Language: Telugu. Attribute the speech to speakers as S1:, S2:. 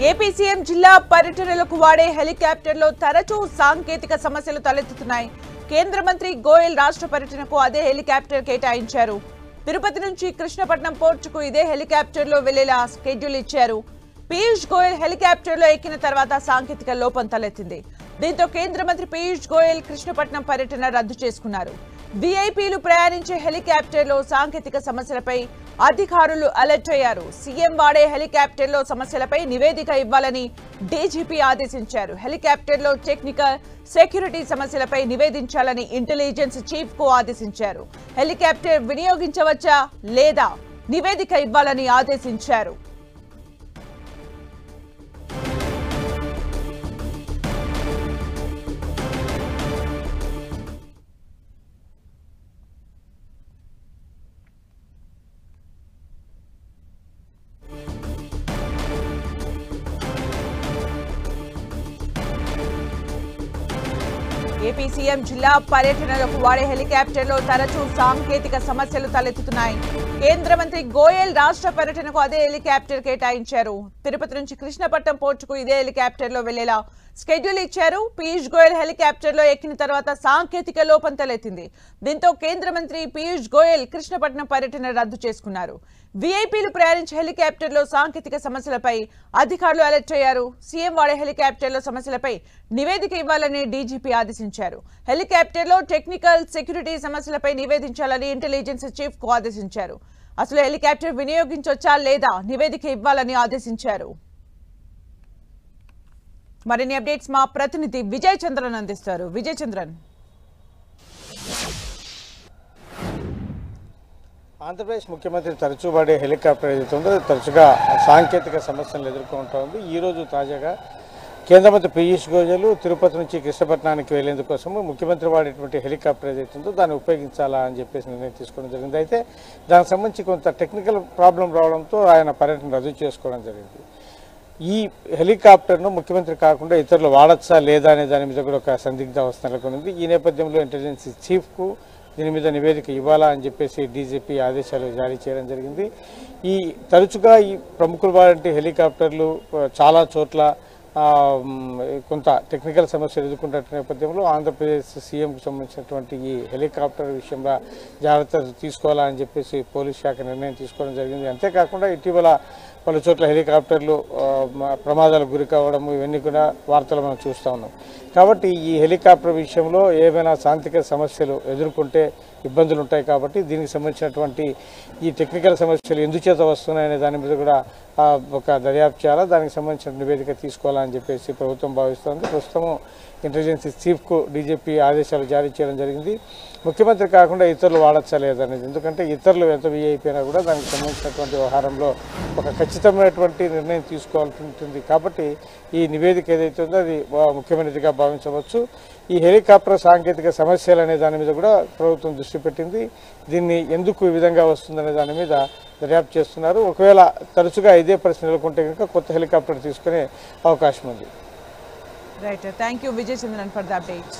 S1: ఏపీ సీఎం జిల్లా పర్యటనలకు వాడే హెలికాప్టర్లో తరచూ సాంకేతిక సమస్యలు తలెత్తుతున్నాయి. కేంద్ర మంత్రి గోయల్ రాష్ట్ర పర్యటనకు అదే హెలికాప్టర్ కేటాయించారు. తిరుపతి నుంచి కృష్ణపట్నం పోర్టుకు ఇదే హెలికాప్టర్లో వెళ్లేలా షెడ్యూల్ ఇచ్చారు. పీయూష్ గోయల్ హెలికాప్టర్లో ఎక్కిన తర్వాత సాంకేతిక లోపం తలెత్తింది. దీంతో కేంద్ర మంత్రి పీయూష్ గోయల్ కృష్ణపట్నం పర్యటన రద్దు చేసుకున్నారు. వీఐపీలు ప్రయాణించే హెలికాప్టర్లో సాంకేతిక సమస్యలపై అధికారులు అలర్ట్ అయ్యారు. సీఎం వాడే హెలికాప్టర్లో సమస్యలపై నివేదిక ఇవ్వాలని డీజీపీ ఆదేశించారు. హెలికాప్టర్లో టెక్నికల్, సెక్యూరిటీ సమస్యలపై నివేదించాలని ఇంటెలిజెన్స్ చీఫ్ కు ఆదేశించారు. హెలికాప్టర్ వినియోగించవచ్చా లేదా నివేదిక ఇవ్వాలని ఆదేశించారు. ఏపీ సీఎం జిల్లా పర్యటనలకు వాడే హెలికాప్టర్లో తరచూ సాంకేతిక సమస్యలు తలెత్తుతున్నాయి. కేంద్ర మంత్రి గోయల్ రాష్ట్ర పర్యటనకు అదే హెలికాప్టర్ కేటాయించారు. తిరుపతి నుంచి కృష్ణపట్నం పోర్టుకు ఇదే హెలికాప్టర్లో వెళ్లేలా షెడ్యూల్ ఇచ్చారు. పీయూష్ గోయల్ హెలికాప్టర్లో ఎక్కిన తర్వాత సాంకేతిక లోపం తలెత్తింది. దీంతో కేంద్ర మంత్రి పీయూష్ గోయల్ కృష్ణపట్నం పర్యటన రద్దు చేసుకున్నారు. వీఐపీలు ప్రయాణించే హెలికాప్టర్లో సాంకేతిక సమస్యలపై అధికారులు అలర్ట్ అయ్యారు. సీఎం వాడే హెలికాప్టర్లో సమస్యలపై నివేదిక ఇవ్వాలని డీజీపీ ఆదేశించారు. హెలికాప్టర్లో టెక్నికల్, సెక్యూరిటీ సమస్యలపై నివేదించాలని ఇంటెలిజెన్స్ చీఫ్ కు ఆదేశించారు. అసలు హెలికాప్టర్ వినియోగించవచ్చా లేదా నివేదిక ఇవ్వాలని ఆదేశించారు. మరిన్ని అప్డేట్స్ మా ప్రతినిధి విజయ్ చంద్రన్ అందిస్తారు. విజయ్ చంద్రన్.
S2: ఆంధ్రప్రదేశ్ ముఖ్యమంత్రి తరచూ వాడే హెలికాప్టర్ ఏదైతే ఉందో తరచుగా సాంకేతిక సమస్యలు ఎదుర్కొంటూ ఉంది. ఈరోజు తాజాగా కేంద్ర మంత్రి పీయూష్ గోయల్ తిరుపతి నుంచి కృష్ణపట్నానికి వెళ్లేందుకోసము ముఖ్యమంత్రి వాడేటువంటి హెలికాప్టర్ ఏదైతే ఉందో దాన్ని ఉపయోగించాలా అని చెప్పేసి నిర్ణయం తీసుకోవడం జరిగింది. అయితే దానికి సంబంధించి కొంత టెక్నికల్ ప్రాబ్లం రావడంతో ఆయన పర్యటన రద్దు చేసుకోవడం జరిగింది. ఈ హెలికాప్టర్ను ముఖ్యమంత్రి కాకుండా ఇతరులు వాడచ్చా లేదా అనే దాని మీద కూడా ఒక సందిగ్ధ అవస్థ నెలకొంది. ఈ నేపథ్యంలో ఇంటెలిజెన్స్ చీఫ్కు దీని మీద నివేదిక ఇవ్వాలా అని చెప్పేసి డీజీపీ ఆదేశాలు జారీ చేయడం జరిగింది. ఈ తరచుగా ఈ ప్రముఖులు వాడే హెలికాప్టర్లు చాలా చోట్ల కొంత టెక్నికల్ సమస్యలు ఎదుర్కొంటున్న నేపథ్యంలో ఆంధ్రప్రదేశ్ సీఎంకు సంబంధించినటువంటి ఈ హెలికాప్టర్ విషయంలో జాగ్రత్తలు తీసుకోవాలని చెప్పేసి పోలీస్ శాఖ నిర్ణయం తీసుకోవడం జరిగింది. అంతేకాకుండా ఇటీవల పలు చోట్ల హెలికాప్టర్లు ప్రమాదాలకు గురి కావడం ఇవన్నీ కూడా వార్తలు మనం చూస్తూ ఉన్నాం. కాబట్టి ఈ హెలికాప్టర్ విషయంలో ఏమైనా సాంకేతిక సమస్యలు ఎదుర్కొంటే ఇబ్బందులు ఉంటాయి. కాబట్టి దీనికి సంబంధించినటువంటి ఈ టెక్నికల్ సమస్యలు ఎందుచేత వస్తున్నాయనే దాని మీద కూడా ఒక దర్యాప్తు చేయాలా, దానికి సంబంధించిన నివేదిక తీసుకోవాలని చెప్పేసి ప్రభుత్వం భావిస్తోంది. ప్రస్తుతం ఇంటెలిజెన్స్ చీఫ్కు డీజీపీ ఆదేశాలు జారీ చేయడం జరిగింది. ముఖ్యమంత్రి కాకుండా ఇతరులు వాడచ్చా లేదనేది, ఎందుకంటే ఇతరులు ఎంత వీఐపోయినా కూడా దానికి సంబంధించినటువంటి వ్యవహారంలో ఒక ఖచ్చితమైనటువంటి నిర్ణయం తీసుకోవాల్సి ఉంటుంది. కాబట్టి ఈ నివేదిక ఏదైతే ఉందో అది ముఖ్యమైనదిగా భావించవచ్చు. ఈ హెలికాప్టర్ సాంకేతిక సమస్యలు అనే దాని మీద కూడా ప్రభుత్వం దృష్టి పెట్టింది. దీన్ని ఎందుకు ఈ విధంగా వస్తుందనే దాని మీద దర్యాప్తు చేస్తున్నారు. ఒకవేళ తరచుగా ఇదే పరిస్థితి నెలకొంటే కనుక కొత్త హెలికాప్టర్ తీసుకునే అవకాశం ఉంది.
S1: Right, thank you Vijay Chandran for the update.